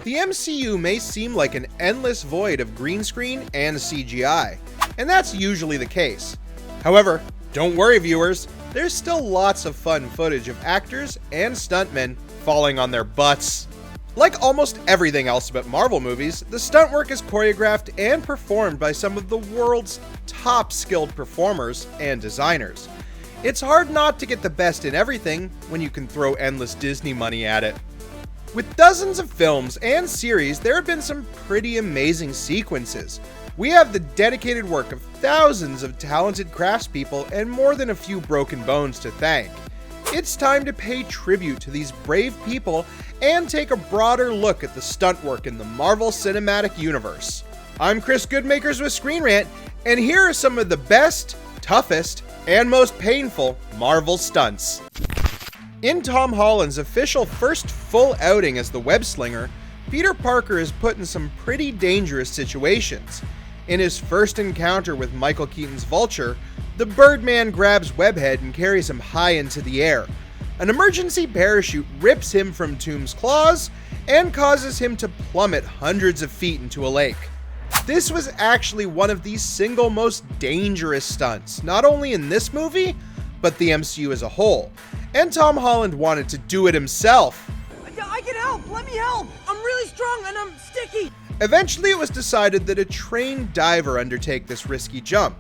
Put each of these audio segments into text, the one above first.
The MCU may seem like an endless void of green screen and CGI, and that's usually the case. However, don't worry viewers, there's still lots of fun footage of actors and stuntmen falling on their butts. Like almost everything else about Marvel movies, the stunt work is choreographed and performed by some of the world's top skilled performers and designers. It's hard not to get the best in everything when you can throw endless Disney money at it. With dozens of films and series, there have been some pretty amazing sequences. We have the dedicated work of thousands of talented craftspeople and more than a few broken bones to thank. It's time to pay tribute to these brave people and take a broader look at the stunt work in the Marvel Cinematic Universe. I'm Chris Goodmakers with Screen Rant, and here are some of the best, toughest, and most painful Marvel stunts. In Tom Holland's official first full outing as the web slinger, Peter Parker is put in some pretty dangerous situations. In his first encounter with Michael Keaton's Vulture, the Birdman grabs Webhead and carries him high into the air. An emergency parachute rips him from Tomb's claws and causes him to plummet hundreds of feet into a lake. This was actually one of the single most dangerous stunts, not only in this movie, but the MCU as a whole. And Tom Holland wanted to do it himself. I can help! Let me help! I'm really strong and I'm sticky! Eventually it was decided that a trained diver undertake this risky jump.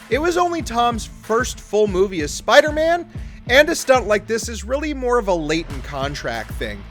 It was only Tom's first full movie as Spider-Man, and a stunt like this is really more of a latent contract thing.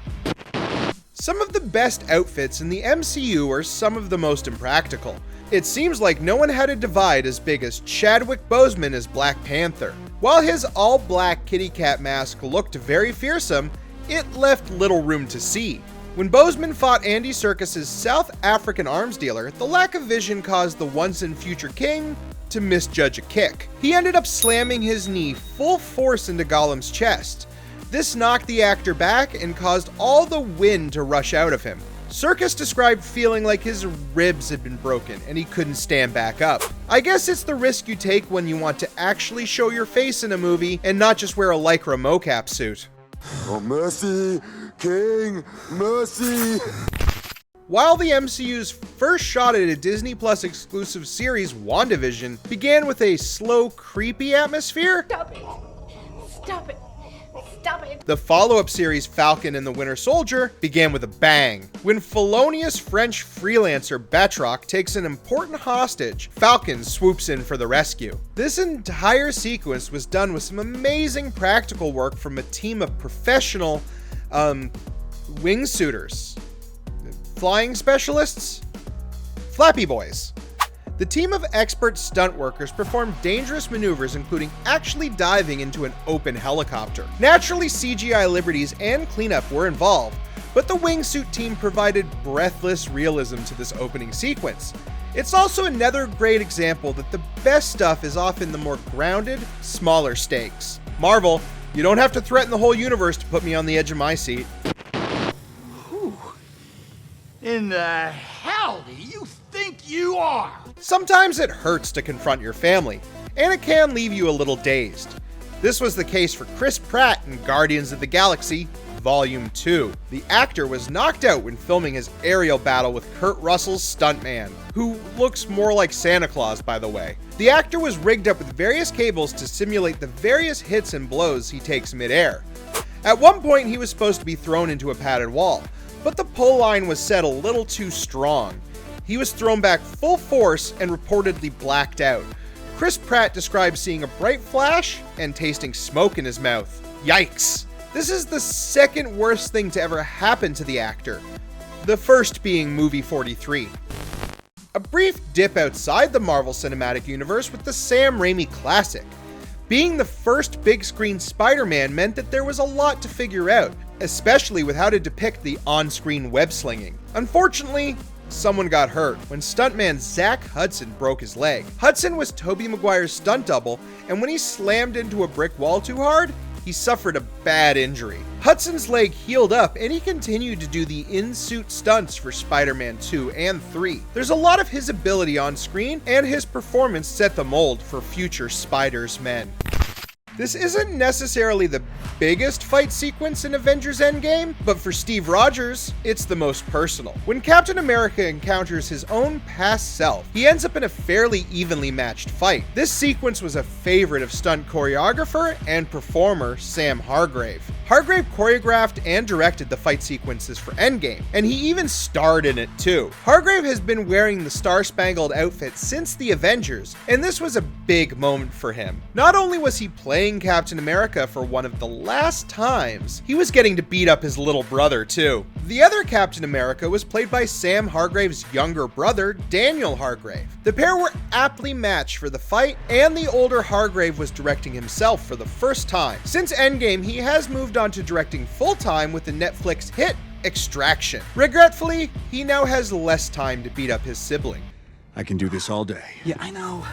Some of the best outfits in the MCU are some of the most impractical. It seems like no one had a divide as big as Chadwick Boseman as Black Panther. While his all-black kitty cat mask looked very fearsome, it left little room to see. When Boseman fought Andy Serkis's South African arms dealer, the lack of vision caused the once-and-future king to misjudge a kick. He ended up slamming his knee full force into Gollum's chest. This knocked the actor back and caused all the wind to rush out of him. Serkis described feeling like his ribs had been broken and he couldn't stand back up. I guess it's the risk you take when you want to actually show your face in a movie and not just wear a Lycra mocap suit. Oh, mercy, King, mercy. While the MCU's first shot at a Disney Plus exclusive series, WandaVision, began with a slow, creepy atmosphere, Stop it! Stop it! Stop it! the follow-up series Falcon and the Winter Soldier began with a bang. When felonious French freelancer Batroc takes an important hostage, Falcon swoops in for the rescue. This entire sequence was done with some amazing practical work from a team of professional wingsuiters. Flying specialists? Flappy Boys. The team of expert stunt workers performed dangerous maneuvers, including actually diving into an open helicopter. Naturally, CGI liberties and cleanup were involved, but the wingsuit team provided breathless realism to this opening sequence. It's also another great example that the best stuff is often the more grounded, smaller stakes. Marvel, you don't have to threaten the whole universe to put me on the edge of my seat. In the hell do you think you are? Sometimes it hurts to confront your family, and it can leave you a little dazed. This was the case for Chris Pratt in Guardians of the Galaxy Volume 2. The actor was knocked out when filming his aerial battle with Kurt Russell's stuntman, who looks more like Santa Claus, by the way. The actor was rigged up with various cables to simulate the various hits and blows he takes mid-air. At one point, he was supposed to be thrown into a padded wall, but the pull line was set a little too strong. He was thrown back full force and reportedly blacked out. Chris Pratt described seeing a bright flash and tasting smoke in his mouth. Yikes! This is the second worst thing to ever happen to the actor, the first being movie 43. A brief dip outside the Marvel Cinematic Universe with the Sam Raimi classic. Being the first big screen Spider-Man meant that there was a lot to figure out, especially with how to depict the on-screen web slinging. Unfortunately, someone got hurt when stuntman Zach Hudson broke his leg. Hudson was Toby Macguire's stunt double, and when he slammed into a brick wall too hard, he suffered a bad injury. Hudson's leg healed up, and he continued to do the in-suit stunts for Spider-Man 2 and 3. There's a lot of his ability on screen, and his performance set the mold for future Spiders men. This isn't necessarily the biggest fight sequence in Avengers Endgame, but for Steve Rogers, it's the most personal. When Captain America encounters his own past self, he ends up in a fairly evenly matched fight. This sequence was a favorite of stunt choreographer and performer Sam Hargrave. Hargrave choreographed and directed the fight sequences for Endgame, and he even starred in it too. Hargrave has been wearing the Star-Spangled outfit since the Avengers, and this was a big moment for him. Not only was he playing Captain America for one of the last times, he was getting to beat up his little brother too. The other Captain America was played by Sam Hargrave's younger brother, Daniel Hargrave. The pair were aptly matched for the fight, and the older Hargrave was directing himself for the first time. Since Endgame, he has moved on to directing full-time with the Netflix hit Extraction. Regretfully, he now has less time to beat up his sibling. I can do this all day. Yeah, I know.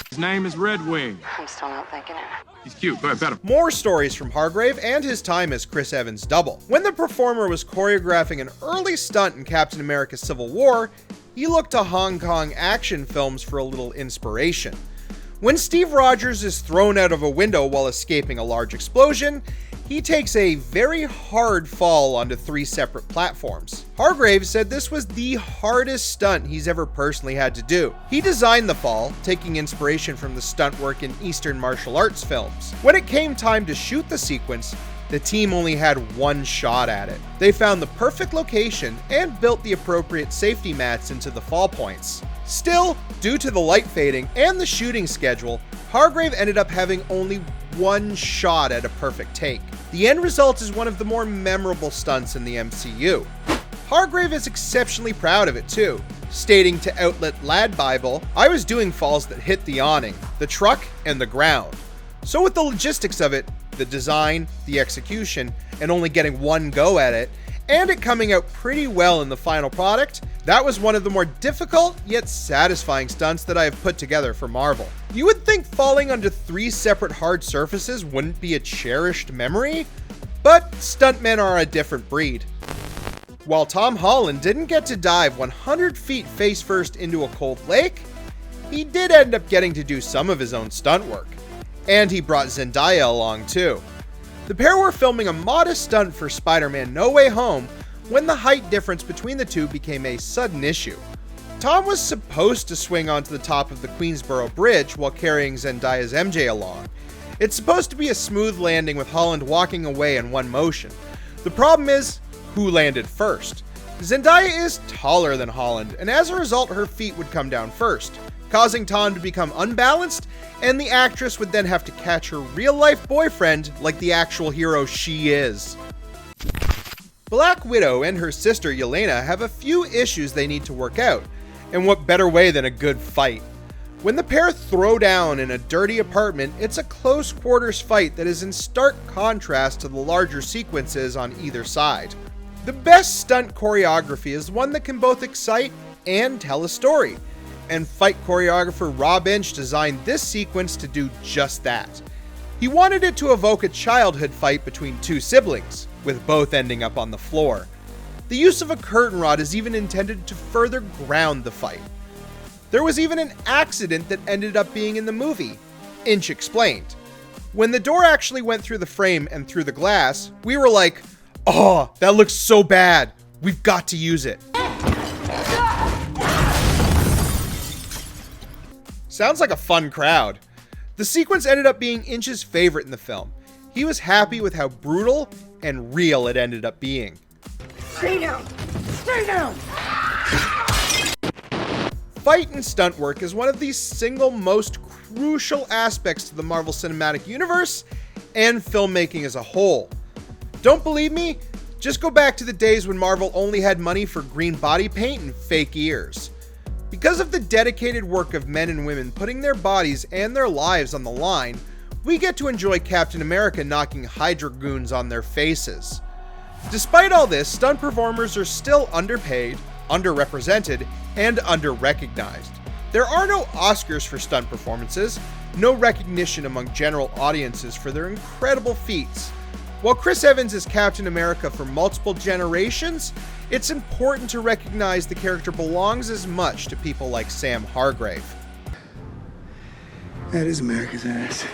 His name is Red Wing. I'm still not thinking it. He's cute. Go ahead, pet him. More stories from Hargrave and his time as Chris Evans' double. When the performer was choreographing an early stunt in Captain America Civil War, he looked to Hong Kong action films for a little inspiration. When Steve Rogers is thrown out of a window while escaping a large explosion, he takes a very hard fall onto 3 separate platforms. Hargrave said this was the hardest stunt he's ever personally had to do. He designed the fall, taking inspiration from the stunt work in Eastern martial arts films. When it came time to shoot the sequence, the team only had one shot at it. They found the perfect location and built the appropriate safety mats into the fall points. Still, due to the light fading and the shooting schedule, Hargrave ended up having only one shot at a perfect take. The end result is one of the more memorable stunts in the MCU. Hargrave is exceptionally proud of it too, stating to outlet Lad Bible, "I was doing falls that hit the awning, the truck, and the ground. So with the logistics of it, the design, the execution, and only getting one go at it, and it coming out pretty well in the final product, that was one of the more difficult yet satisfying stunts that I have put together for Marvel." You would think falling onto 3 separate hard surfaces wouldn't be a cherished memory, but stuntmen are a different breed. While Tom Holland didn't get to dive 100 feet face first into a cold lake, he did end up getting to do some of his own stunt work. And he brought Zendaya along too. The pair were filming a modest stunt for Spider-Man No Way Home when the height difference between the two became a sudden issue. Tom was supposed to swing onto the top of the Queensboro Bridge while carrying Zendaya's MJ along. It's supposed to be a smooth landing with Holland walking away in one motion. The problem is, who landed first? Zendaya is taller than Holland, and as a result her feet would come down first, causing Tom to become unbalanced, and the actress would then have to catch her real-life boyfriend like the actual hero she is. Black Widow and her sister Yelena have a few issues they need to work out, and what better way than a good fight? When the pair throw down in a dirty apartment, it's a close quarters fight that is in stark contrast to the larger sequences on either side. The best stunt choreography is one that can both excite and tell a story, and fight choreographer Rob Inch designed this sequence to do just that. He wanted it to evoke a childhood fight between 2 siblings, with both ending up on the floor. The use of a curtain rod is even intended to further ground the fight. There was even an accident that ended up being in the movie. Inch explained, "When the door actually went through the frame and through the glass, we were like, oh, that looks so bad. We've got to use it." Sounds like a fun crowd. The sequence ended up being Inch's favorite in the film. He was happy with how brutal and real it ended up being. Stay down! Stay down! Fight and stunt work is one of the single most crucial aspects to the Marvel Cinematic Universe and filmmaking as a whole. Don't believe me? Just go back to the days when Marvel only had money for green body paint and fake ears. Because of the dedicated work of men and women putting their bodies and their lives on the line, we get to enjoy Captain America knocking Hydra goons on their faces. Despite all this, stunt performers are still underpaid, underrepresented, and underrecognized. There are no Oscars for stunt performances, no recognition among general audiences for their incredible feats. While Chris Evans is Captain America for multiple generations, it's important to recognize the character belongs as much to people like Sam Hargrave. That is America's ass.